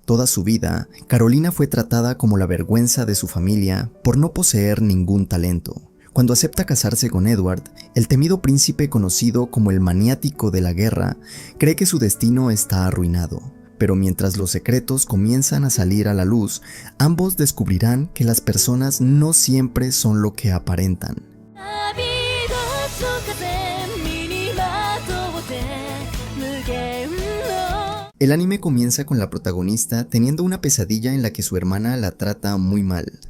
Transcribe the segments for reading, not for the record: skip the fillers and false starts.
Toda su vida, Carolina fue tratada como la vergüenza de su familia por no poseer ningún talento. Cuando acepta casarse con Edward, el temido príncipe conocido como el maniático de la guerra, cree que su destino está arruinado. Pero mientras los secretos comienzan a salir a la luz, ambos descubrirán que las personas no siempre son lo que aparentan. El anime comienza con la protagonista teniendo una pesadilla en la que su hermana la trata muy mal.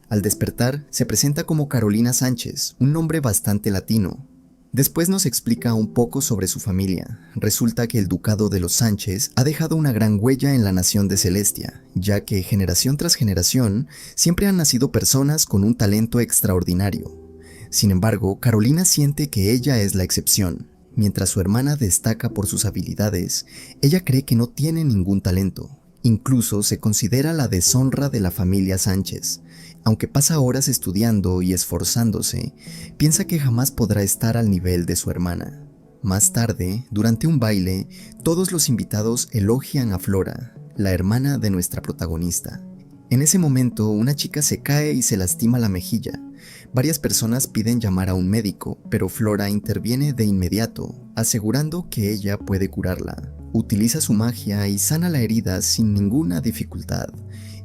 Al despertar, se presenta como Carolina Sánchez, un nombre bastante latino. Después nos explica un poco sobre su familia. Resulta que el ducado de los Sánchez ha dejado una gran huella en la nación de Celestia, ya que generación tras generación siempre han nacido personas con un talento extraordinario. Sin embargo, Carolina siente que ella es la excepción. Mientras su hermana destaca por sus habilidades, ella cree que no tiene ningún talento. Incluso se considera la deshonra de la familia Sánchez. Aunque pasa horas estudiando y esforzándose, piensa que jamás podrá estar al nivel de su hermana. Más tarde, durante un baile, todos los invitados elogian a Flora, la hermana de nuestra protagonista. En ese momento, una chica se cae y se lastima la mejilla. Varias personas piden llamar a un médico, pero Flora interviene de inmediato, asegurando que ella puede curarla. Utiliza su magia y sana la herida sin ninguna dificultad.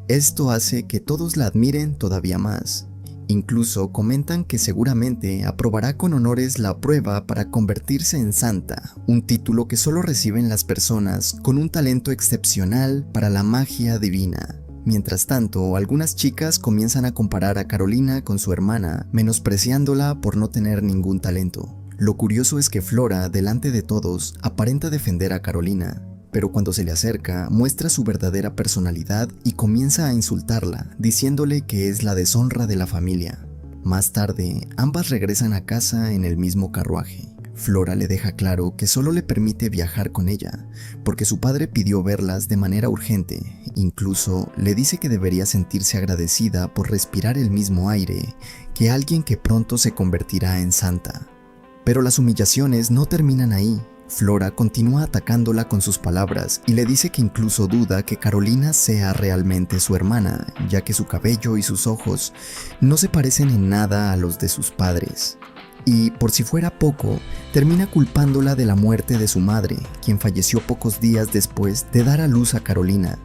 Esto hace que todos la admiren todavía más. Incluso comentan que seguramente aprobará con honores la prueba para convertirse en santa, un título que solo reciben las personas con un talento excepcional para la magia divina. Mientras tanto, algunas chicas comienzan a comparar a Carolina con su hermana, menospreciándola por no tener ningún talento. Lo curioso es que Flora, delante de todos, aparenta defender a Carolina, pero cuando se le acerca, muestra su verdadera personalidad y comienza a insultarla, diciéndole que es la deshonra de la familia. Más tarde, ambas regresan a casa en el mismo carruaje. Flora le deja claro que solo le permite viajar con ella, porque su padre pidió verlas de manera urgente. Incluso le dice que debería sentirse agradecida por respirar el mismo aire que alguien que pronto se convertirá en santa. Pero las humillaciones no terminan ahí. Flora continúa atacándola con sus palabras y le dice que incluso duda que Carolina sea realmente su hermana, ya que su cabello y sus ojos no se parecen en nada a los de sus padres. Y, por si fuera poco, termina culpándola de la muerte de su madre, quien falleció pocos días después de dar a luz a Carolina.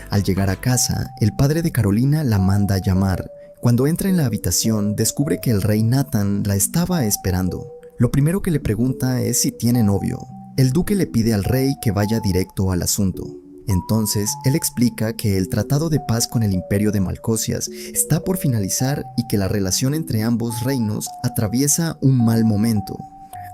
Al llegar a casa, el padre de Carolina la manda a llamar. Cuando entra en la habitación, descubre que el rey Nathan la estaba esperando. Lo primero que le pregunta es si tiene novio. El duque le pide al rey que vaya directo al asunto. Entonces, él explica que el tratado de paz con el imperio de Malcosias está por finalizar y que la relación entre ambos reinos atraviesa un mal momento.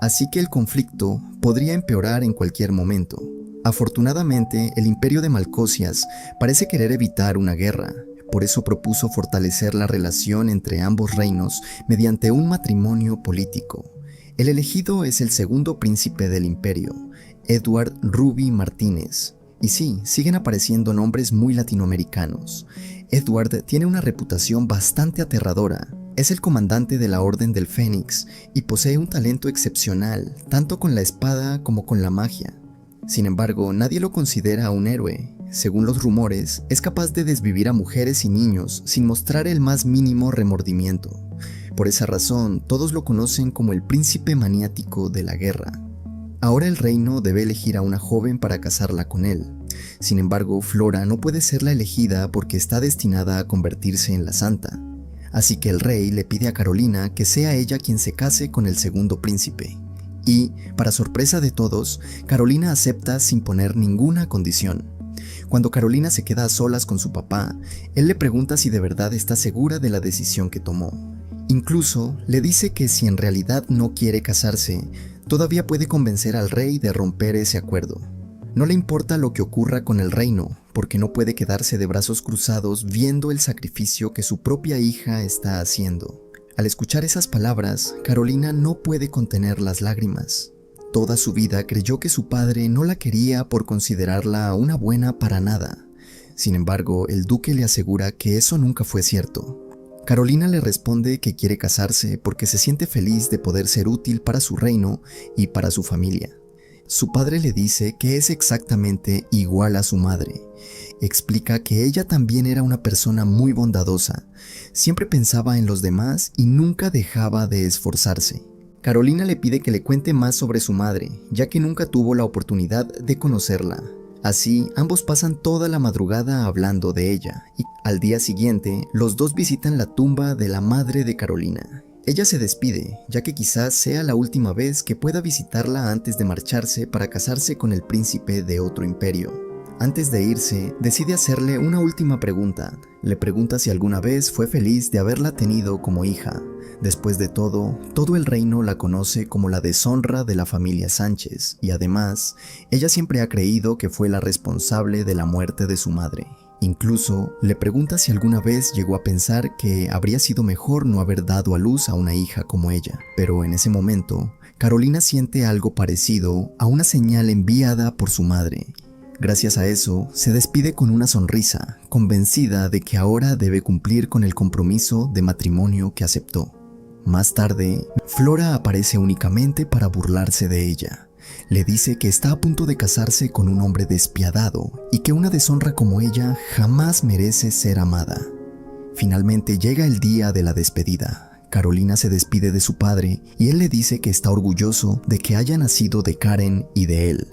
Así que el conflicto podría empeorar en cualquier momento. Afortunadamente, el imperio de Malcosias parece querer evitar una guerra. Por eso propuso fortalecer la relación entre ambos reinos mediante un matrimonio político. El elegido es el segundo príncipe del imperio, Edward Ruby Martínez. Y sí, siguen apareciendo nombres muy latinoamericanos. Edward tiene una reputación bastante aterradora. Es el comandante de la Orden del Fénix y posee un talento excepcional, tanto con la espada como con la magia. Sin embargo, nadie lo considera un héroe. Según los rumores, es capaz de desvivir a mujeres y niños sin mostrar el más mínimo remordimiento. Por esa razón, todos lo conocen como el príncipe maniático de la guerra. Ahora el reino debe elegir a una joven para casarla con él. Sin embargo, Flora no puede ser la elegida porque está destinada a convertirse en la santa. Así que el rey le pide a Carolina que sea ella quien se case con el segundo príncipe. Y, para sorpresa de todos, Carolina acepta sin poner ninguna condición. Cuando Carolina se queda a solas con su papá, él le pregunta si de verdad está segura de la decisión que tomó. Incluso le dice que si en realidad no quiere casarse, todavía puede convencer al rey de romper ese acuerdo. No le importa lo que ocurra con el reino, porque no puede quedarse de brazos cruzados viendo el sacrificio que su propia hija está haciendo. Al escuchar esas palabras, Carolina no puede contener las lágrimas. Toda su vida creyó que su padre no la quería por considerarla una buena para nada. Sin embargo, el duque le asegura que eso nunca fue cierto. Carolina le responde que quiere casarse porque se siente feliz de poder ser útil para su reino y para su familia. Su padre le dice que es exactamente igual a su madre Explica que ella también era una persona muy bondadosa, siempre pensaba en los demás y nunca dejaba de esforzarse. Carolina le pide que le cuente más sobre su madre, ya que nunca tuvo la oportunidad de conocerla. Así, ambos pasan toda la madrugada hablando de ella, y al día siguiente, los dos visitan la tumba de la madre de Carolina. Ella se despide, ya que quizás sea la última vez que pueda visitarla antes de marcharse para casarse con el príncipe de otro imperio. Antes de irse, decide hacerle una última pregunta. Le pregunta si alguna vez fue feliz de haberla tenido como hija. Después de todo el reino la conoce como la deshonra de la familia Sánchez, y además, ella siempre ha creído que fue la responsable de la muerte de su madre. Incluso, le pregunta si alguna vez llegó a pensar que habría sido mejor no haber dado a luz a una hija como ella. Pero en ese momento, Carolina siente algo parecido a una señal enviada por su madre. Gracias a eso, se despide con una sonrisa, convencida de que ahora debe cumplir con el compromiso de matrimonio que aceptó. Más tarde, Flora aparece únicamente para burlarse de ella. Le dice que está a punto de casarse con un hombre despiadado y que una deshonra como ella jamás merece ser amada. Finalmente llega el día de la despedida. Carolina se despide de su padre y él le dice que está orgulloso de que haya nacido de Karen y de él.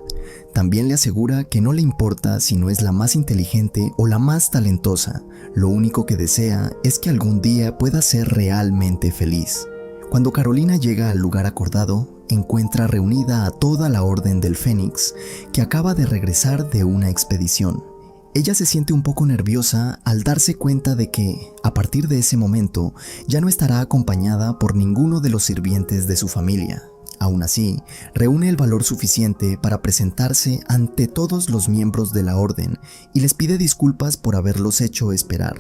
También le asegura que no le importa si no es la más inteligente o la más talentosa, lo único que desea es que algún día pueda ser realmente feliz. Cuando Carolina llega al lugar acordado, encuentra reunida a toda la Orden del Fénix, que acaba de regresar de una expedición. Ella se siente un poco nerviosa al darse cuenta de que, a partir de ese momento, ya no estará acompañada por ninguno de los sirvientes de su familia. Aún así, reúne el valor suficiente para presentarse ante todos los miembros de la orden y les pide disculpas por haberlos hecho esperar.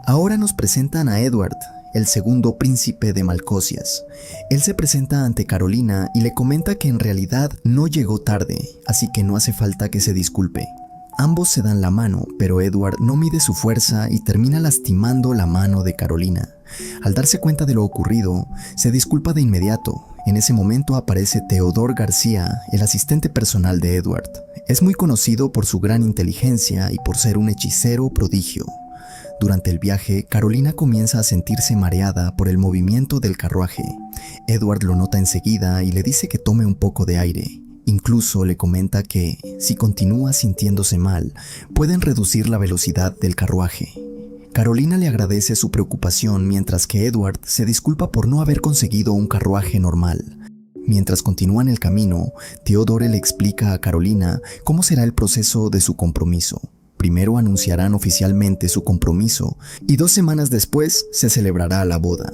Ahora nos presentan a Edward, el segundo príncipe de Malcosias. Él se presenta ante Carolina y le comenta que en realidad no llegó tarde, así que no hace falta que se disculpe. Ambos se dan la mano, pero Edward no mide su fuerza y termina lastimando la mano de Carolina. Al darse cuenta de lo ocurrido, se disculpa de inmediato. En ese momento aparece Teodor García, el asistente personal de Edward. Es muy conocido por su gran inteligencia y por ser un hechicero prodigio. Durante el viaje, Carolina comienza a sentirse mareada por el movimiento del carruaje. Edward lo nota enseguida y le dice que tome un poco de aire. Incluso le comenta que, si continúa sintiéndose mal, pueden reducir la velocidad del carruaje. Carolina le agradece su preocupación mientras que Edward se disculpa por no haber conseguido un carruaje normal. Mientras continúan el camino, Teodore le explica a Carolina cómo será el proceso de su compromiso. Primero anunciarán oficialmente su compromiso y 2 semanas después se celebrará la boda.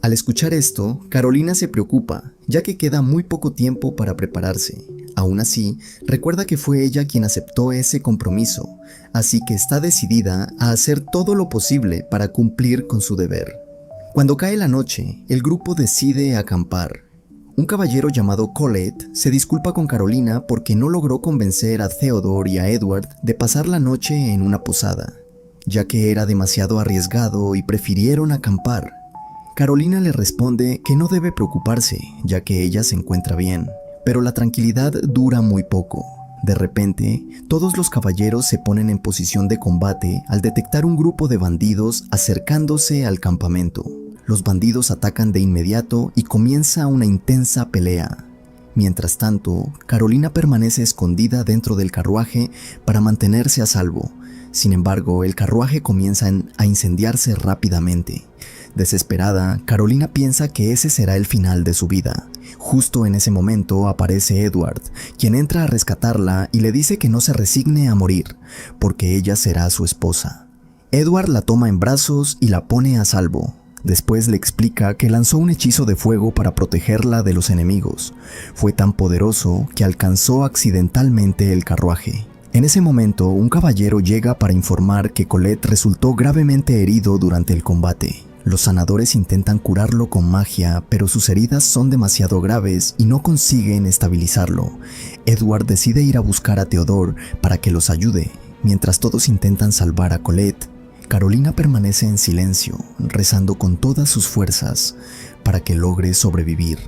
Al escuchar esto, Carolina se preocupa, ya que queda muy poco tiempo para prepararse. Aún así, recuerda que fue ella quien aceptó ese compromiso, así que está decidida a hacer todo lo posible para cumplir con su deber. Cuando cae la noche, el grupo decide acampar. Un caballero llamado Colette se disculpa con Carolina porque no logró convencer a Theodore y a Edward de pasar la noche en una posada, ya que era demasiado arriesgado y prefirieron acampar. Carolina le responde que no debe preocuparse, ya que ella se encuentra bien, pero la tranquilidad dura muy poco. De repente, todos los caballeros se ponen en posición de combate al detectar un grupo de bandidos acercándose al campamento. Los bandidos atacan de inmediato y comienza una intensa pelea. Mientras tanto, Carolina permanece escondida dentro del carruaje para mantenerse a salvo. Sin embargo, el carruaje comienza a incendiarse rápidamente. Desesperada, Carolina piensa que ese será el final de su vida. Justo en ese momento aparece Edward, quien entra a rescatarla y le dice que no se resigne a morir, porque ella será su esposa. Edward la toma en brazos y la pone a salvo. Después le explica que lanzó un hechizo de fuego para protegerla de los enemigos. Fue tan poderoso que alcanzó accidentalmente el carruaje. En ese momento, un caballero llega para informar que Colette resultó gravemente herido durante el combate. Los sanadores intentan curarlo con magia, pero sus heridas son demasiado graves y no consiguen estabilizarlo. Edward decide ir a buscar a Theodore para que los ayude. Mientras todos intentan salvar a Colette, Carolina permanece en silencio, rezando con todas sus fuerzas para que logre sobrevivir.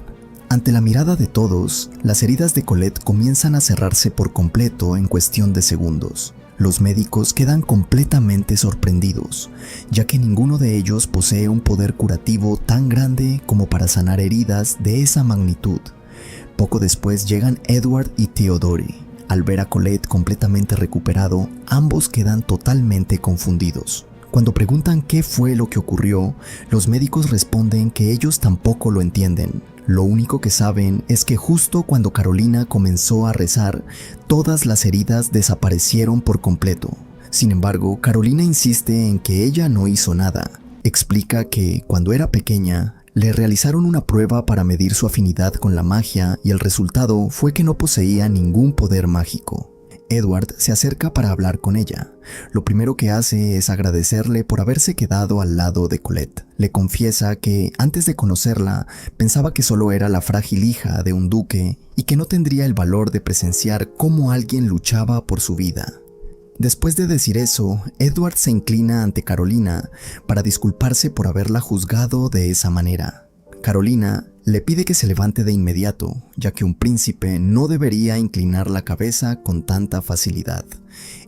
Ante la mirada de todos, las heridas de Colette comienzan a cerrarse por completo en cuestión de segundos. Los médicos quedan completamente sorprendidos, ya que ninguno de ellos posee un poder curativo tan grande como para sanar heridas de esa magnitud. Poco después llegan Edward y Theodore. Al ver a Colette completamente recuperado, ambos quedan totalmente confundidos. Cuando preguntan qué fue lo que ocurrió, los médicos responden que ellos tampoco lo entienden. Lo único que saben es que justo cuando Carolina comenzó a rezar, todas las heridas desaparecieron por completo. Sin embargo, Carolina insiste en que ella no hizo nada. Explica que, cuando era pequeña, le realizaron una prueba para medir su afinidad con la magia y el resultado fue que no poseía ningún poder mágico. Edward se acerca para hablar con ella. Lo primero que hace es agradecerle por haberse quedado al lado de Colette. Le confiesa que, antes de conocerla, pensaba que solo era la frágil hija de un duque y que no tendría el valor de presenciar cómo alguien luchaba por su vida. Después de decir eso, Edward se inclina ante Carolina para disculparse por haberla juzgado de esa manera. Carolina le pide que se levante de inmediato, ya que un príncipe no debería inclinar la cabeza con tanta facilidad.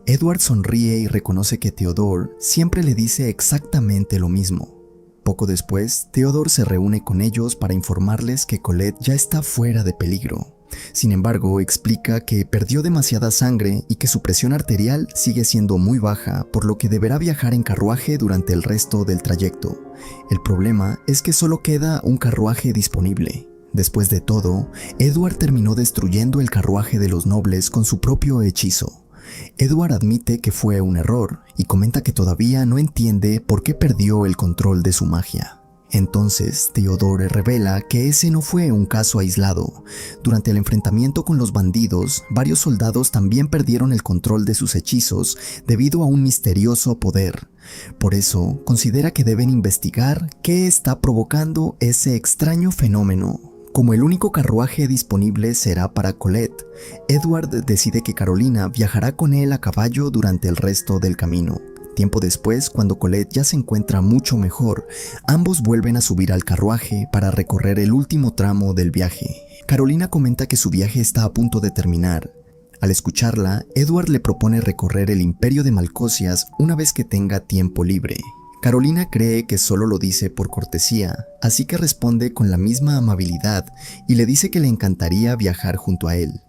Edward sonríe y reconoce que Theodore siempre le dice exactamente lo mismo. Poco después, Theodore se reúne con ellos para informarles que Colette ya está fuera de peligro. Sin embargo, explica que perdió demasiada sangre y que su presión arterial sigue siendo muy baja, por lo que deberá viajar en carruaje durante el resto del trayecto. El problema es que solo queda un carruaje disponible. Después de todo, Edward terminó destruyendo el carruaje de los nobles con su propio hechizo. Edward admite que fue un error y comenta que todavía no entiende por qué perdió el control de su magia. Entonces, Theodore revela que ese no fue un caso aislado. Durante el enfrentamiento con los bandidos, varios soldados también perdieron el control de sus hechizos debido a un misterioso poder. Por eso, considera que deben investigar qué está provocando ese extraño fenómeno. Como el único carruaje disponible será para Colette, Edward decide que Carolina viajará con él a caballo durante el resto del camino. Tiempo después, cuando Colette ya se encuentra mucho mejor, ambos vuelven a subir al carruaje para recorrer el último tramo del viaje. Carolina comenta que su viaje está a punto de terminar. Al escucharla, Edward le propone recorrer el Imperio de Malcosias una vez que tenga tiempo libre. Carolina cree que solo lo dice por cortesía, así que responde con la misma amabilidad y le dice que le encantaría viajar junto a él.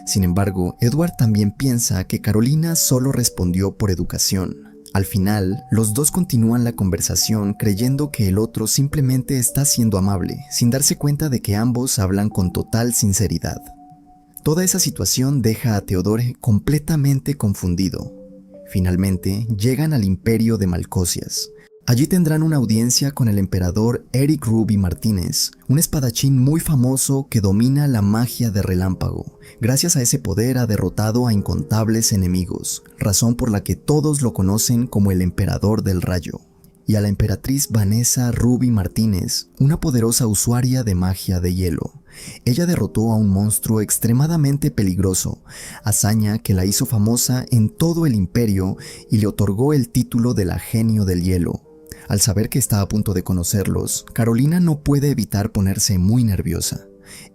Sin embargo, Edward también piensa que Carolina solo respondió por educación. Al final, los dos continúan la conversación creyendo que el otro simplemente está siendo amable, sin darse cuenta de que ambos hablan con total sinceridad. Toda esa situación deja a Theodore completamente confundido. Finalmente, llegan al Imperio de Malcosias. Allí tendrán una audiencia con el emperador Eric Ruby Martínez, un espadachín muy famoso que domina la magia de relámpago. Gracias a ese poder ha derrotado a incontables enemigos, razón por la que todos lo conocen como el Emperador del Rayo. Y a la emperatriz Vanessa Ruby Martínez, una poderosa usuaria de magia de hielo. Ella derrotó a un monstruo extremadamente peligroso, hazaña que la hizo famosa en todo el imperio y le otorgó el título de la Genio del Hielo. Al saber que está a punto de conocerlos, Carolina no puede evitar ponerse muy nerviosa.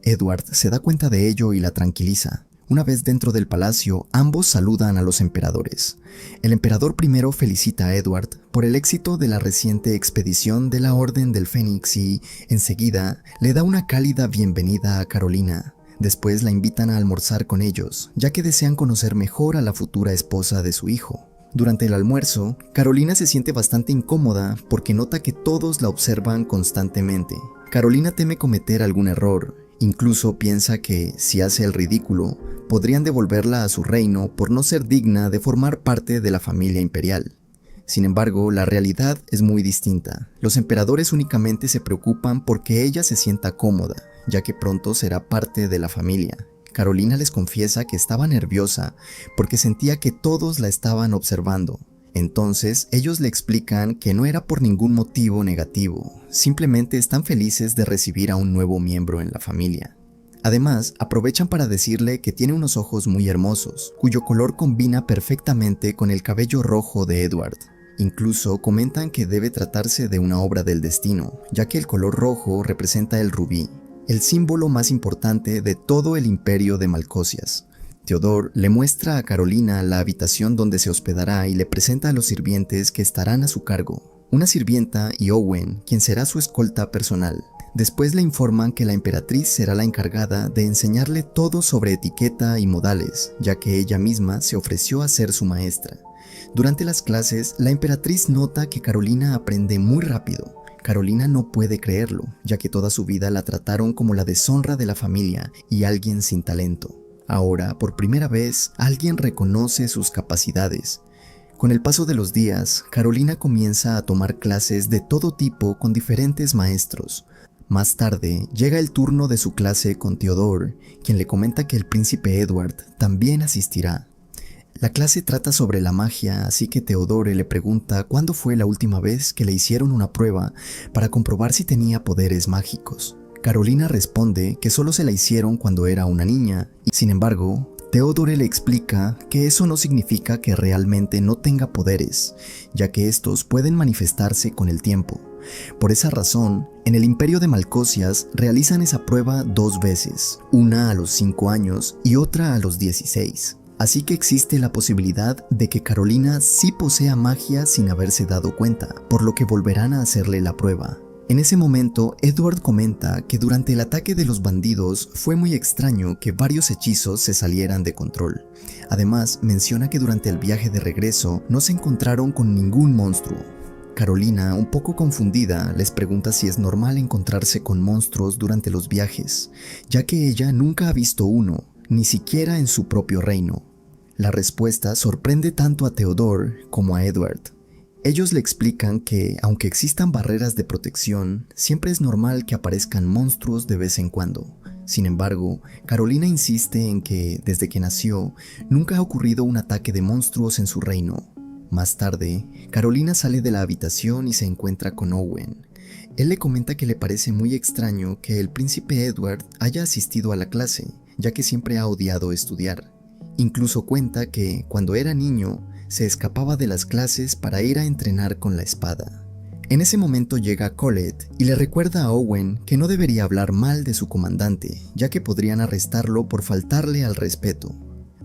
Edward se da cuenta de ello y la tranquiliza. Una vez dentro del palacio, ambos saludan a los emperadores. El emperador primero felicita a Edward por el éxito de la reciente expedición de la Orden del Fénix y, enseguida, le da una cálida bienvenida a Carolina. Después la invitan a almorzar con ellos, ya que desean conocer mejor a la futura esposa de su hijo. Durante el almuerzo, Carolina se siente bastante incómoda porque nota que todos la observan constantemente. Carolina teme cometer algún error, incluso piensa que, si hace el ridículo, podrían devolverla a su reino por no ser digna de formar parte de la familia imperial. Sin embargo, la realidad es muy distinta. Los emperadores únicamente se preocupan porque ella se sienta cómoda, ya que pronto será parte de la familia. Carolina les confiesa que estaba nerviosa porque sentía que todos la estaban observando. Entonces, ellos le explican que no era por ningún motivo negativo, simplemente están felices de recibir a un nuevo miembro en la familia. Además, aprovechan para decirle que tiene unos ojos muy hermosos, cuyo color combina perfectamente con el cabello rojo de Edward. Incluso comentan que debe tratarse de una obra del destino, ya que el color rojo representa el rubí, el símbolo más importante de todo el imperio de Malcosias. Theodore le muestra a Carolina la habitación donde se hospedará y le presenta a los sirvientes que estarán a su cargo, una sirvienta y Owen, quien será su escolta personal. Después le informan que la emperatriz será la encargada de enseñarle todo sobre etiqueta y modales, ya que ella misma se ofreció a ser su maestra. Durante las clases, la emperatriz nota que Carolina aprende muy rápido. Carolina no puede creerlo, ya que toda su vida la trataron como la deshonra de la familia y alguien sin talento. Ahora, por primera vez, alguien reconoce sus capacidades. Con el paso de los días, Carolina comienza a tomar clases de todo tipo con diferentes maestros. Más tarde, llega el turno de su clase con Theodore, quien le comenta que el príncipe Edward también asistirá. La clase trata sobre la magia, así que Theodore le pregunta cuándo fue la última vez que le hicieron una prueba para comprobar si tenía poderes mágicos. Carolina responde que solo se la hicieron cuando era una niña, y sin embargo, Theodore le explica que eso no significa que realmente no tenga poderes, ya que estos pueden manifestarse con el tiempo. Por esa razón, en el Imperio de Malcosias realizan esa prueba 2 veces, una a los 5 años y otra a los 16. Así que existe la posibilidad de que Carolina sí posea magia sin haberse dado cuenta, por lo que volverán a hacerle la prueba. En ese momento, Edward comenta que durante el ataque de los bandidos fue muy extraño que varios hechizos se salieran de control. Además, menciona que durante el viaje de regreso no se encontraron con ningún monstruo. Carolina, un poco confundida, les pregunta si es normal encontrarse con monstruos durante los viajes, ya que ella nunca ha visto uno, ni siquiera en su propio reino. La respuesta sorprende tanto a Theodore como a Edward. Ellos le explican que, aunque existan barreras de protección, siempre es normal que aparezcan monstruos de vez en cuando. Sin embargo, Carolina insiste en que, desde que nació, nunca ha ocurrido un ataque de monstruos en su reino. Más tarde, Carolina sale de la habitación y se encuentra con Owen. Él le comenta que le parece muy extraño que el príncipe Edward haya asistido a la clase, ya que siempre ha odiado estudiar. Incluso cuenta que, cuando era niño, se escapaba de las clases para ir a entrenar con la espada. En ese momento llega Colette y le recuerda a Owen que no debería hablar mal de su comandante, ya que podrían arrestarlo por faltarle al respeto.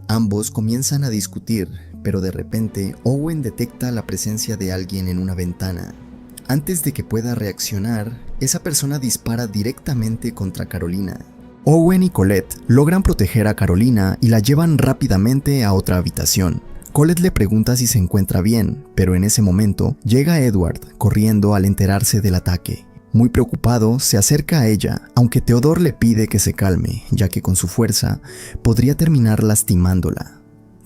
Ambos comienzan a discutir, pero de repente Owen detecta la presencia de alguien en una ventana. Antes de que pueda reaccionar, esa persona dispara directamente contra Carolina. Owen y Colette logran proteger a Carolina y la llevan rápidamente a otra habitación. Colette le pregunta si se encuentra bien, pero en ese momento llega Edward corriendo al enterarse del ataque. Muy preocupado, se acerca a ella, aunque Theodore le pide que se calme, ya que con su fuerza podría terminar lastimándola.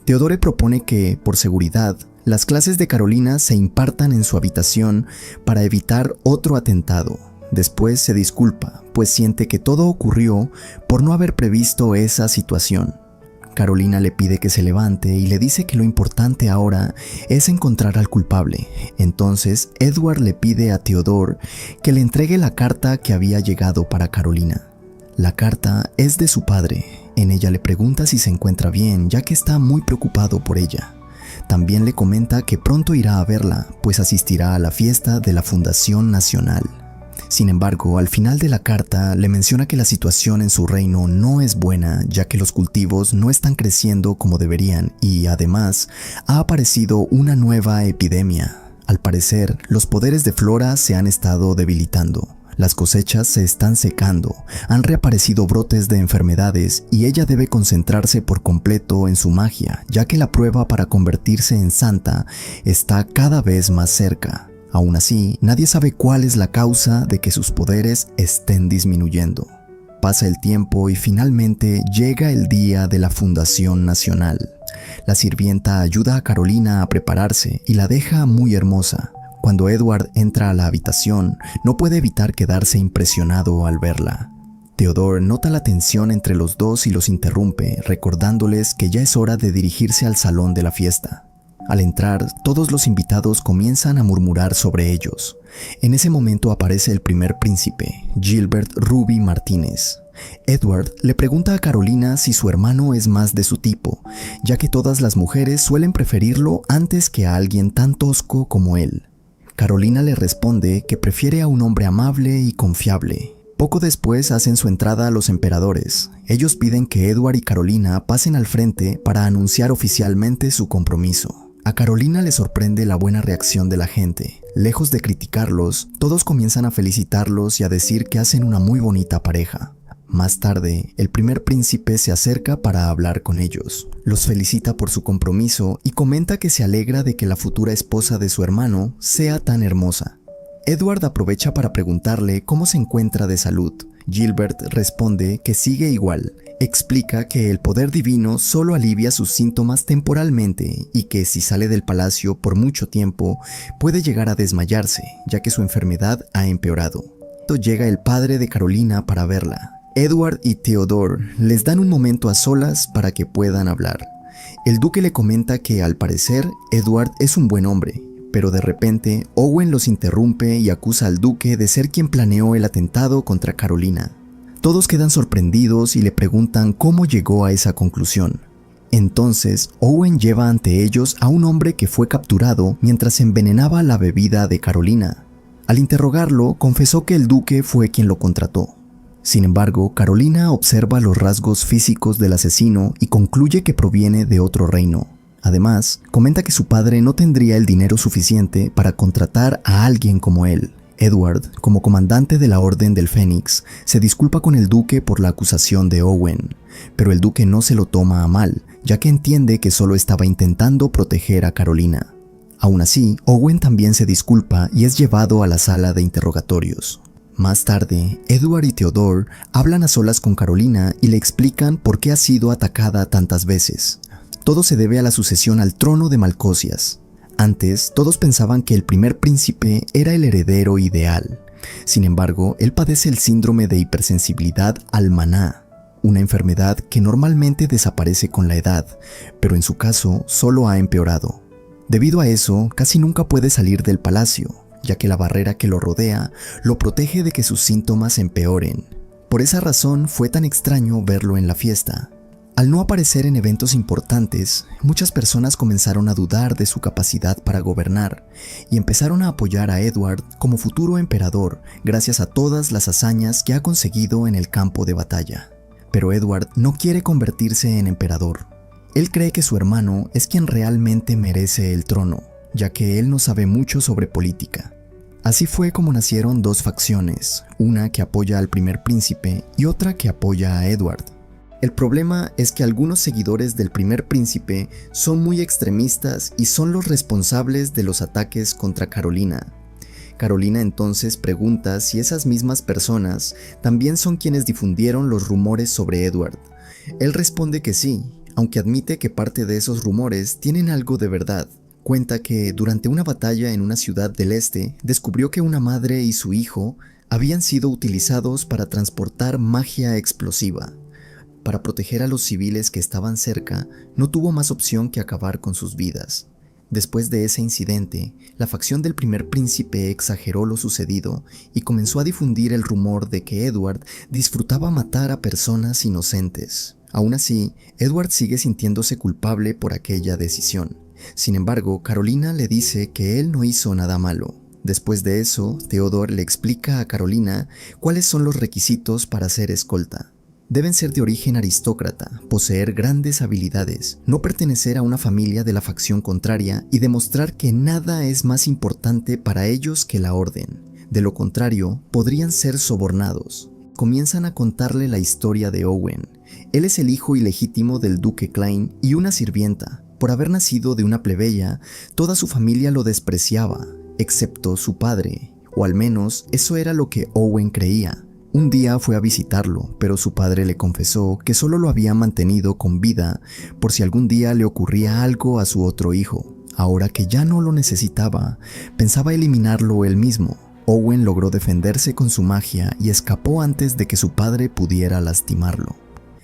Theodore propone que, por seguridad, las clases de Carolina se impartan en su habitación para evitar otro atentado. Después se disculpa, pues siente que todo ocurrió por no haber previsto esa situación. Carolina le pide que se levante y le dice que lo importante ahora es encontrar al culpable. Entonces, Edward le pide a Theodore que le entregue la carta que había llegado para Carolina. La carta es de su padre. En ella le pregunta si se encuentra bien, ya que está muy preocupado por ella. También le comenta que pronto irá a verla, pues asistirá a la fiesta de la Fundación Nacional. Sin embargo, al final de la carta le menciona que la situación en su reino no es buena, ya que los cultivos no están creciendo como deberían y, además, ha aparecido una nueva epidemia. Al parecer, los poderes de Flora se han estado debilitando. Las cosechas se están secando, han reaparecido brotes de enfermedades y ella debe concentrarse por completo en su magia, ya que la prueba para convertirse en santa está cada vez más cerca. Aún así, nadie sabe cuál es la causa de que sus poderes estén disminuyendo. Pasa el tiempo y finalmente llega el día de la Fundación Nacional. La sirvienta ayuda a Carolina a prepararse y la deja muy hermosa. Cuando Edward entra a la habitación, no puede evitar quedarse impresionado al verla. Theodore nota la tensión entre los dos y los interrumpe, recordándoles que ya es hora de dirigirse al salón de la fiesta. Al entrar, todos los invitados comienzan a murmurar sobre ellos. En ese momento aparece el primer príncipe, Gilbert Ruby Martínez. Edward le pregunta a Carolina si su hermano es más de su tipo, ya que todas las mujeres suelen preferirlo antes que a alguien tan tosco como él. Carolina le responde que prefiere a un hombre amable y confiable. Poco después hacen su entrada a los emperadores. Ellos piden que Edward y Carolina pasen al frente para anunciar oficialmente su compromiso. A Carolina le sorprende la buena reacción de la gente. Lejos de criticarlos, todos comienzan a felicitarlos y a decir que hacen una muy bonita pareja. Más tarde, el primer príncipe se acerca para hablar con ellos. Los felicita por su compromiso y comenta que se alegra de que la futura esposa de su hermano sea tan hermosa. Edward aprovecha para preguntarle cómo se encuentra de salud. Gilbert responde que sigue igual. Explica que el poder divino solo alivia sus síntomas temporalmente y que si sale del palacio por mucho tiempo puede llegar a desmayarse, ya que su enfermedad ha empeorado. Llega el padre de Carolina para verla. Edward y Theodore les dan un momento a solas para que puedan hablar. El duque le comenta que al parecer Edward es un buen hombre, pero de repente Owen los interrumpe y acusa al duque de ser quien planeó el atentado contra Carolina. Todos quedan sorprendidos y le preguntan cómo llegó a esa conclusión. Entonces Owen lleva ante ellos a un hombre que fue capturado mientras envenenaba la bebida de Carolina. Al interrogarlo, confesó que el duque fue quien lo contrató. Sin embargo, Carolina observa los rasgos físicos del asesino y concluye que proviene de otro reino. Además, comenta que su padre no tendría el dinero suficiente para contratar a alguien como él. Edward, como comandante de la Orden del Fénix, se disculpa con el duque por la acusación de Owen, pero el duque no se lo toma a mal, ya que entiende que solo estaba intentando proteger a Carolina. Aún así, Owen también se disculpa y es llevado a la sala de interrogatorios. Más tarde, Edward y Theodore hablan a solas con Carolina y le explican por qué ha sido atacada tantas veces. Todo se debe a la sucesión al trono de Malcosias. Antes, todos pensaban que el primer príncipe era el heredero ideal. Sin embargo, él padece el síndrome de hipersensibilidad al maná, una enfermedad que normalmente desaparece con la edad, pero en su caso solo ha empeorado. Debido a eso, casi nunca puede salir del palacio, ya que la barrera que lo rodea lo protege de que sus síntomas empeoren. Por esa razón fue tan extraño verlo en la fiesta. Al no aparecer en eventos importantes, muchas personas comenzaron a dudar de su capacidad para gobernar y empezaron a apoyar a Edward como futuro emperador gracias a todas las hazañas que ha conseguido en el campo de batalla. Pero Edward no quiere convertirse en emperador. Él cree que su hermano es quien realmente merece el trono, ya que él no sabe mucho sobre política. Así fue como nacieron dos facciones, una que apoya al primer príncipe y otra que apoya a Edward. El problema es que algunos seguidores del primer príncipe son muy extremistas y son los responsables de los ataques contra Carolina. Carolina entonces pregunta si esas mismas personas también son quienes difundieron los rumores sobre Edward. Él responde que sí, aunque admite que parte de esos rumores tienen algo de verdad. Cuenta que durante una batalla en una ciudad del este, descubrió que una madre y su hijo habían sido utilizados para transportar magia explosiva. Para proteger a los civiles que estaban cerca, no tuvo más opción que acabar con sus vidas. Después de ese incidente, la facción del primer príncipe exageró lo sucedido y comenzó a difundir el rumor de que Edward disfrutaba matar a personas inocentes. Aún así, Edward sigue sintiéndose culpable por aquella decisión. Sin embargo, Carolina le dice que él no hizo nada malo. Después de eso, Theodore le explica a Carolina cuáles son los requisitos para ser escolta. Deben ser de origen aristócrata, poseer grandes habilidades, no pertenecer a una familia de la facción contraria y demostrar que nada es más importante para ellos que la orden. De lo contrario, podrían ser sobornados. Comienzan a contarle la historia de Owen. Él es el hijo ilegítimo del duque Klein y una sirvienta. Por haber nacido de una plebeya, toda su familia lo despreciaba, excepto su padre, o al menos eso era lo que Owen creía. Un día fue a visitarlo, pero su padre le confesó que solo lo había mantenido con vida por si algún día le ocurría algo a su otro hijo. Ahora que ya no lo necesitaba, pensaba eliminarlo él mismo. Owen logró defenderse con su magia y escapó antes de que su padre pudiera lastimarlo.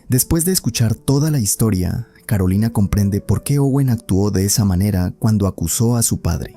Después de escuchar toda la historia, Carolina comprende por qué Owen actuó de esa manera cuando acusó a su padre.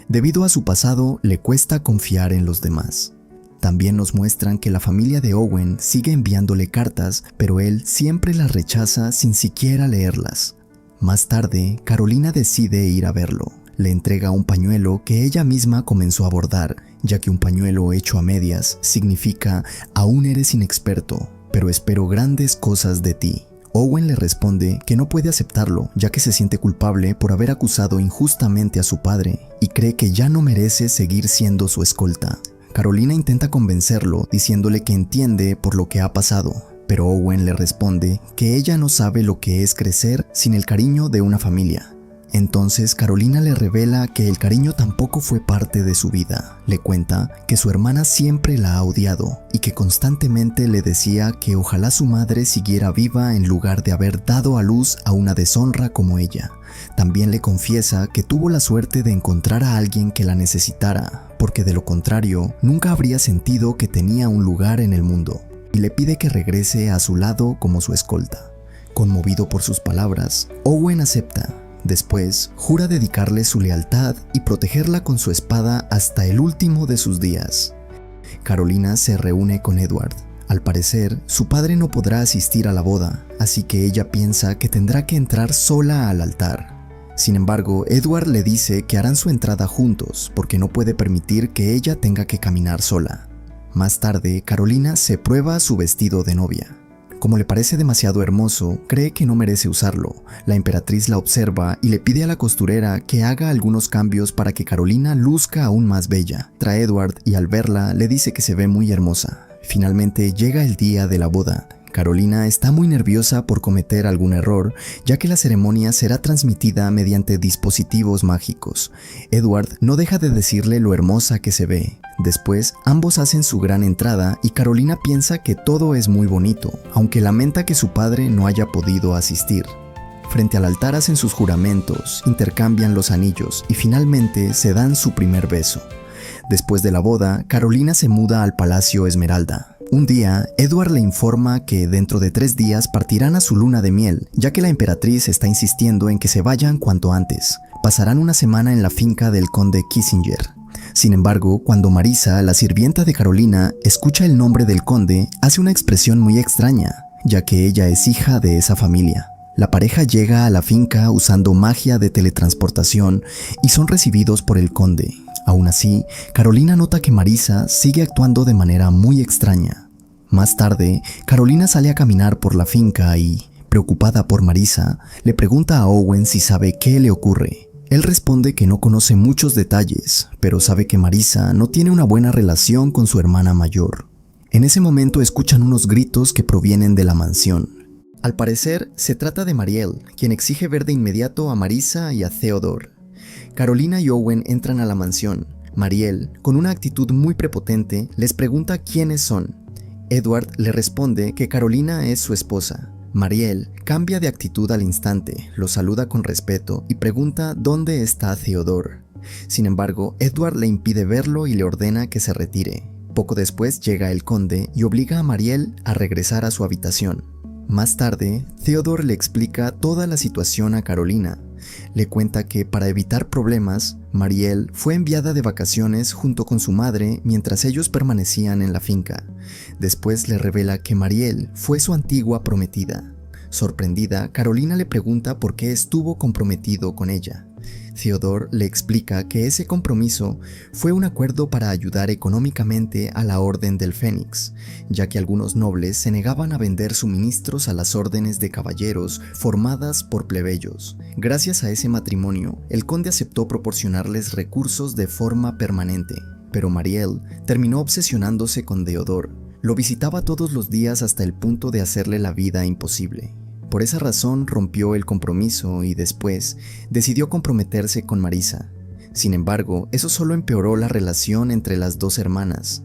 Debido a su pasado, le cuesta confiar en los demás. También nos muestran que la familia de Owen sigue enviándole cartas, pero él siempre las rechaza sin siquiera leerlas. Más tarde, Carolina decide ir a verlo. le entrega un pañuelo que ella misma comenzó a bordar, ya que un pañuelo hecho a medias significa aún eres inexperto, pero espero grandes cosas de ti. Owen le responde que no puede aceptarlo, ya que se siente culpable por haber acusado injustamente a su padre y cree que ya no merece seguir siendo su escolta. Carolina intenta convencerlo diciéndole que entiende por lo que ha pasado, pero Owen le responde que ella no sabe lo que es crecer sin el cariño de una familia. Entonces Carolina le revela que el cariño tampoco fue parte de su vida. Le cuenta que su hermana siempre la ha odiado y que constantemente le decía que ojalá su madre siguiera viva en lugar de haber dado a luz a una deshonra como ella. También le confiesa que tuvo la suerte de encontrar a alguien que la necesitara, porque de lo contrario nunca habría sentido que tenía un lugar en el mundo, y le pide que regrese a su lado como su escolta. Conmovido por sus palabras, Owen acepta. Después, jura dedicarle su lealtad y protegerla con su espada hasta el último de sus días. Carolina se reúne con Edward. Al parecer, su padre no podrá asistir a la boda, así que ella piensa que tendrá que entrar sola al altar. Sin embargo, Edward le dice que harán su entrada juntos porque no puede permitir que ella tenga que caminar sola. Más tarde, Carolina se prueba su vestido de novia. Como le parece demasiado hermoso, cree que no merece usarlo. La emperatriz la observa y le pide a la costurera que haga algunos cambios para que Carolina luzca aún más bella. Trae Edward y al verla le dice que se ve muy hermosa. Finalmente llega el día de la boda. Carolina está muy nerviosa por cometer algún error, ya que la ceremonia será transmitida mediante dispositivos mágicos. Edward no deja de decirle lo hermosa que se ve. Después, ambos hacen su gran entrada y Carolina piensa que todo es muy bonito, aunque lamenta que su padre no haya podido asistir. Frente al altar hacen sus juramentos, intercambian los anillos y finalmente se dan su primer beso. Después de la boda, Carolina se muda al Palacio Esmeralda. Un día, Edward le informa que dentro de 3 días partirán a su luna de miel, ya que la emperatriz está insistiendo en que se vayan cuanto antes. Pasarán una semana en la finca del conde Kissinger. Sin embargo, cuando Marisa, la sirvienta de Carolina, escucha el nombre del conde, hace una expresión muy extraña, ya que ella es hija de esa familia. La pareja llega a la finca usando magia de teletransportación y son recibidos por el conde. Aún así, Carolina nota que Marisa sigue actuando de manera muy extraña. Más tarde, Carolina sale a caminar por la finca y, preocupada por Marisa, le pregunta a Owen si sabe qué le ocurre. Él responde que no conoce muchos detalles, pero sabe que Marisa no tiene una buena relación con su hermana mayor. En ese momento escuchan unos gritos que provienen de la mansión. Al parecer, se trata de Marielle, quien exige ver de inmediato a Marisa y a Theodore. Carolina y Owen entran a la mansión. Marielle, con una actitud muy prepotente, les pregunta quiénes son. Edward le responde que Carolina es su esposa. Marielle cambia de actitud al instante, lo saluda con respeto y pregunta dónde está Theodore. Sin embargo, Edward le impide verlo y le ordena que se retire. Poco después llega el conde y obliga a Marielle a regresar a su habitación. Más tarde, Theodore le explica toda la situación a Carolina. Le cuenta que para evitar problemas, Marielle fue enviada de vacaciones junto con su madre mientras ellos permanecían en la finca. Después le revela que Marielle fue su antigua prometida. Sorprendida, Carolina le pregunta por qué estuvo comprometido con ella. Theodore le explica que ese compromiso fue un acuerdo para ayudar económicamente a la Orden del Fénix, ya que algunos nobles se negaban a vender suministros a las órdenes de caballeros formadas por plebeyos. Gracias a ese matrimonio, el conde aceptó proporcionarles recursos de forma permanente, pero Marielle terminó obsesionándose con Theodore. Lo visitaba todos los días hasta el punto de hacerle la vida imposible. Por esa razón rompió el compromiso y después decidió comprometerse con Marisa. Sin embargo, eso solo empeoró la relación entre las dos hermanas.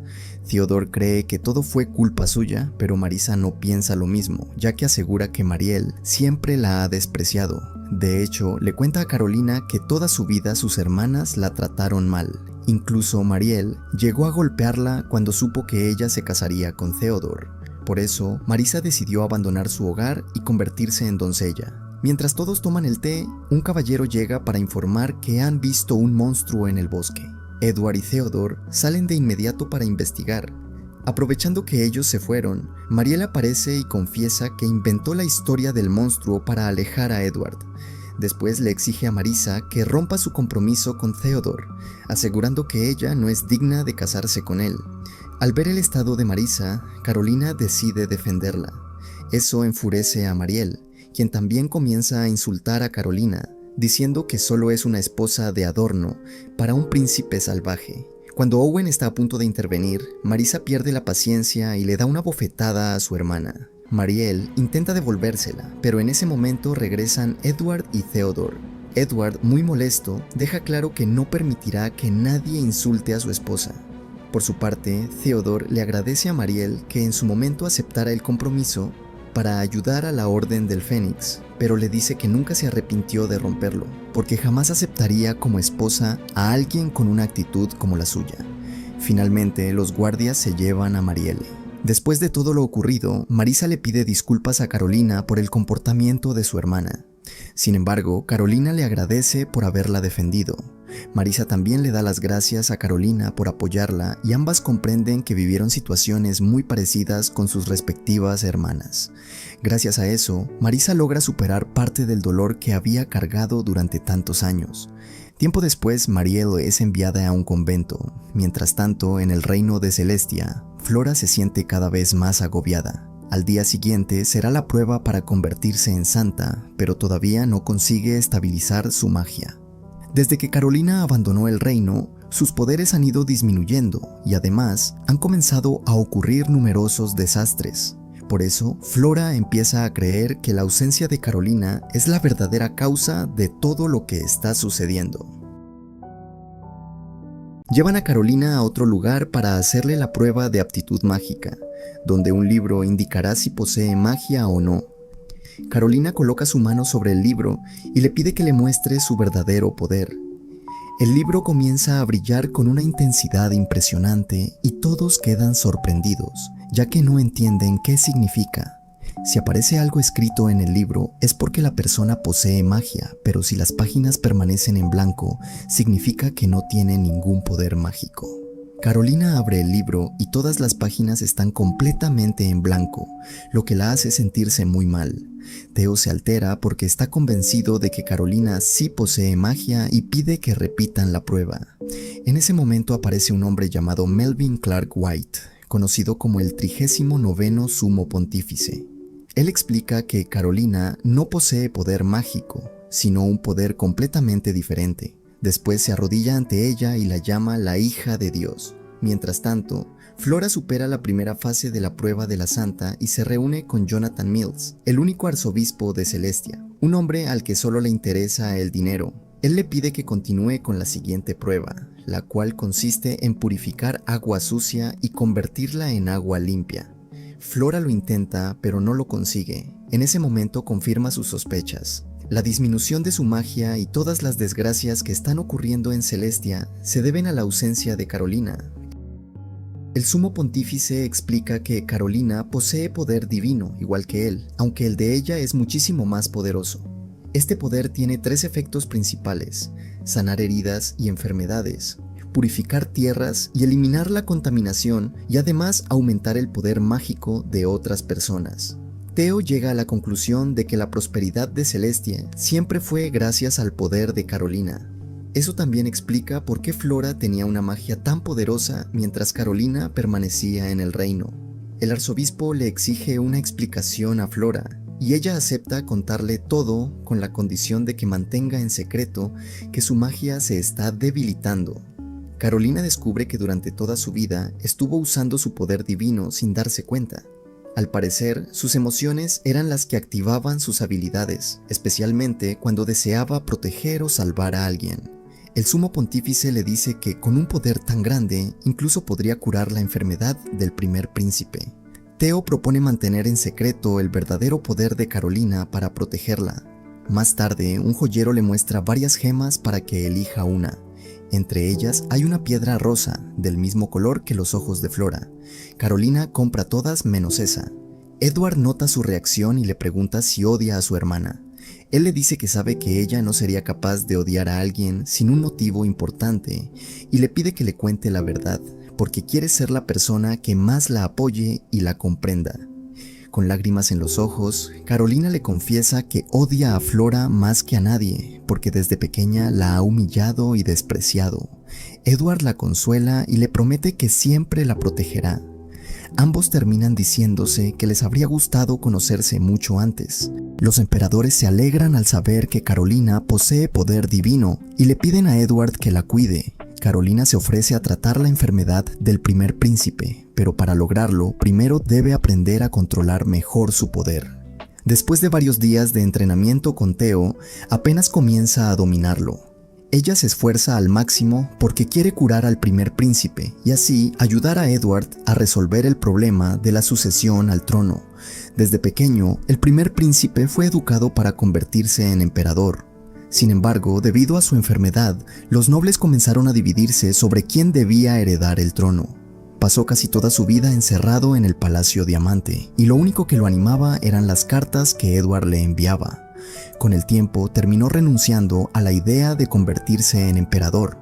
Theodore cree que todo fue culpa suya, pero Marisa no piensa lo mismo, ya que asegura que Marielle siempre la ha despreciado. De hecho, le cuenta a Carolina que toda su vida sus hermanas la trataron mal. Incluso Marielle llegó a golpearla cuando supo que ella se casaría con Theodore. Por eso, Marisa decidió abandonar su hogar y convertirse en doncella. Mientras todos toman el té, un caballero llega para informar que han visto un monstruo en el bosque. Edward y Theodore salen de inmediato para investigar. Aprovechando que ellos se fueron, Marielle aparece y confiesa que inventó la historia del monstruo para alejar a Edward. Después le exige a Marisa que rompa su compromiso con Theodore, asegurando que ella no es digna de casarse con él. Al ver el estado de Marisa, Carolina decide defenderla. Eso enfurece a Mariel, quien también comienza a insultar a Carolina, diciendo que solo es una esposa de adorno para un príncipe salvaje. Cuando Owen está a punto de intervenir, Marisa pierde la paciencia y le da una bofetada a su hermana. Mariel intenta devolvérsela, pero en ese momento regresan Edward y Theodore. Edward, muy molesto, deja claro que no permitirá que nadie insulte a su esposa. Por su parte, Theodore le agradece a Mariel que en su momento aceptara el compromiso para ayudar a la Orden del Fénix, pero le dice que nunca se arrepintió de romperlo, porque jamás aceptaría como esposa a alguien con una actitud como la suya. Finalmente, los guardias se llevan a Mariel. Después de todo lo ocurrido, Marisa le pide disculpas a Carolina por el comportamiento de su hermana. Sin embargo, Carolina le agradece por haberla defendido. Marisa también le da las gracias a Carolina por apoyarla y ambas comprenden que vivieron situaciones muy parecidas con sus respectivas hermanas. Gracias a eso, Marisa logra superar parte del dolor que había cargado durante tantos años. Tiempo después, Mariel es enviada a un convento. Mientras tanto, en el reino de Celestia, Flora se siente cada vez más agobiada. Al día siguiente será la prueba para convertirse en santa, pero todavía no consigue estabilizar su magia. Desde que Carolina abandonó el reino, sus poderes han ido disminuyendo y además han comenzado a ocurrir numerosos desastres. Por eso, Flora empieza a creer que la ausencia de Carolina es la verdadera causa de todo lo que está sucediendo. Llevan a Carolina a otro lugar para hacerle la prueba de aptitud mágica, donde un libro indicará si posee magia o no. Carolina coloca su mano sobre el libro y le pide que le muestre su verdadero poder. El libro comienza a brillar con una intensidad impresionante y todos quedan sorprendidos, ya que no entienden qué significa. Si aparece algo escrito en el libro es porque la persona posee magia, pero si las páginas permanecen en blanco, significa que no tiene ningún poder mágico. Carolina abre el libro y todas las páginas están completamente en blanco, lo que la hace sentirse muy mal. Theo se altera porque está convencido de que Carolina sí posee magia y pide que repitan la prueba. En ese momento aparece un hombre llamado Melvin Clark White, conocido como el 39º Sumo Pontífice. Él explica que Carolina no posee poder mágico, sino un poder completamente diferente. Después se arrodilla ante ella y la llama la hija de Dios. Mientras tanto, Flora supera la primera fase de la prueba de la santa y se reúne con Jonathan Mills, el único arzobispo de Celestia, un hombre al que solo le interesa el dinero. Él le pide que continúe con la siguiente prueba, la cual consiste en purificar agua sucia y convertirla en agua limpia. Flora lo intenta, pero no lo consigue. En ese momento confirma sus sospechas. La disminución de su magia y todas las desgracias que están ocurriendo en Celestia se deben a la ausencia de Carolina. El sumo pontífice explica que Carolina posee poder divino, igual que él, aunque el de ella es muchísimo más poderoso. Este poder tiene 3 efectos principales: sanar heridas y enfermedades, purificar tierras y eliminar la contaminación, y además aumentar el poder mágico de otras personas. Theo llega a la conclusión de que la prosperidad de Celestia siempre fue gracias al poder de Carolina. Eso también explica por qué Flora tenía una magia tan poderosa mientras Carolina permanecía en el reino. El arzobispo le exige una explicación a Flora, y ella acepta contarle todo con la condición de que mantenga en secreto que su magia se está debilitando. Carolina descubre que durante toda su vida estuvo usando su poder divino sin darse cuenta. Al parecer, sus emociones eran las que activaban sus habilidades, especialmente cuando deseaba proteger o salvar a alguien. El sumo pontífice le dice que con un poder tan grande, incluso podría curar la enfermedad del primer príncipe. Theo propone mantener en secreto el verdadero poder de Carolina para protegerla. Más tarde, un joyero le muestra varias gemas para que elija una. Entre ellas hay una piedra rosa, del mismo color que los ojos de Flora. Carolina compra todas menos esa. Edward nota su reacción y le pregunta si odia a su hermana. Él le dice que sabe que ella no sería capaz de odiar a alguien sin un motivo importante y le pide que le cuente la verdad, porque quiere ser la persona que más la apoye y la comprenda. Con lágrimas en los ojos, Carolina le confiesa que odia a Flora más que a nadie, porque desde pequeña la ha humillado y despreciado. Edward la consuela y le promete que siempre la protegerá. Ambos terminan diciéndose que les habría gustado conocerse mucho antes. Los emperadores se alegran al saber que Carolina posee poder divino y le piden a Edward que la cuide. Carolina se ofrece a tratar la enfermedad del primer príncipe, pero para lograrlo, primero debe aprender a controlar mejor su poder. Después de varios días de entrenamiento con Theo, apenas comienza a dominarlo. Ella se esfuerza al máximo porque quiere curar al primer príncipe y así ayudar a Edward a resolver el problema de la sucesión al trono. Desde pequeño, el primer príncipe fue educado para convertirse en emperador. Sin embargo, debido a su enfermedad, los nobles comenzaron a dividirse sobre quién debía heredar el trono. Pasó casi toda su vida encerrado en el Palacio Diamante, y lo único que lo animaba eran las cartas que Edward le enviaba. Con el tiempo terminó renunciando a la idea de convertirse en emperador.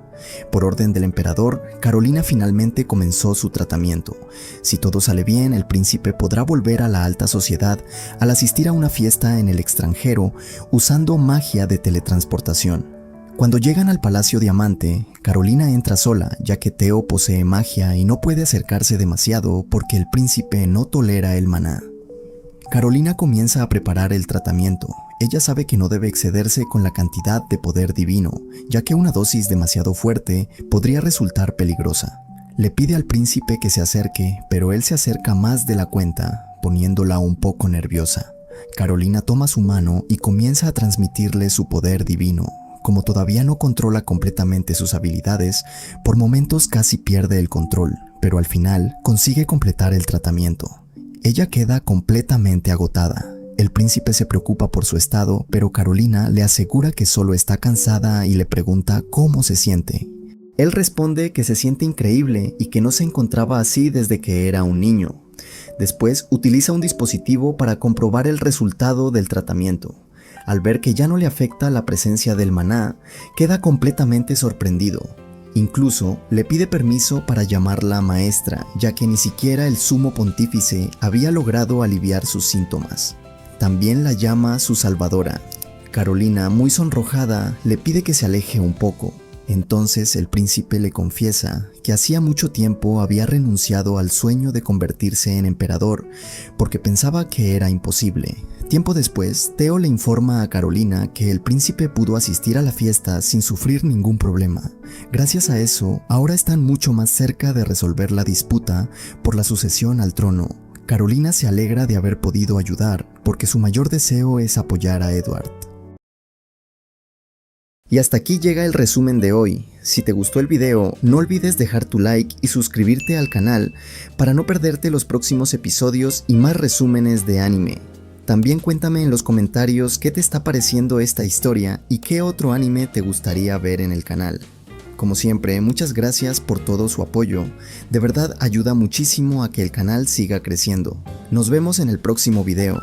Por orden del emperador, Carolina finalmente comenzó su tratamiento. Si todo sale bien, el príncipe podrá volver a la alta sociedad al asistir a una fiesta en el extranjero usando magia de teletransportación. Cuando llegan al Palacio Diamante, Carolina entra sola, ya que Theo posee magia y no puede acercarse demasiado porque el príncipe no tolera el maná. Carolina comienza a preparar el tratamiento. Ella sabe que no debe excederse con la cantidad de poder divino, ya que una dosis demasiado fuerte podría resultar peligrosa. Le pide al príncipe que se acerque, pero él se acerca más de la cuenta, poniéndola un poco nerviosa. Carolina toma su mano y comienza a transmitirle su poder divino. Como todavía no controla completamente sus habilidades, por momentos casi pierde el control, pero al final consigue completar el tratamiento. Ella queda completamente agotada. El príncipe se preocupa por su estado, pero Carolina le asegura que solo está cansada y le pregunta cómo se siente. Él responde que se siente increíble y que no se encontraba así desde que era un niño. Después utiliza un dispositivo para comprobar el resultado del tratamiento. Al ver que ya no le afecta la presencia del maná, queda completamente sorprendido. Incluso le pide permiso para llamarla maestra, ya que ni siquiera el sumo pontífice había logrado aliviar sus síntomas. También la llama su salvadora. Carolina, muy sonrojada, le pide que se aleje un poco. Entonces el príncipe le confiesa que hacía mucho tiempo había renunciado al sueño de convertirse en emperador porque pensaba que era imposible. Tiempo después, Theo le informa a Carolina que el príncipe pudo asistir a la fiesta sin sufrir ningún problema. Gracias a eso, ahora están mucho más cerca de resolver la disputa por la sucesión al trono. Carolina se alegra de haber podido ayudar porque su mayor deseo es apoyar a Edward. Y hasta aquí llega el resumen de hoy. Si te gustó el video, no olvides dejar tu like y suscribirte al canal para no perderte los próximos episodios y más resúmenes de anime. También cuéntame en los comentarios qué te está pareciendo esta historia y qué otro anime te gustaría ver en el canal. Como siempre, muchas gracias por todo su apoyo. De verdad ayuda muchísimo a que el canal siga creciendo. Nos vemos en el próximo video.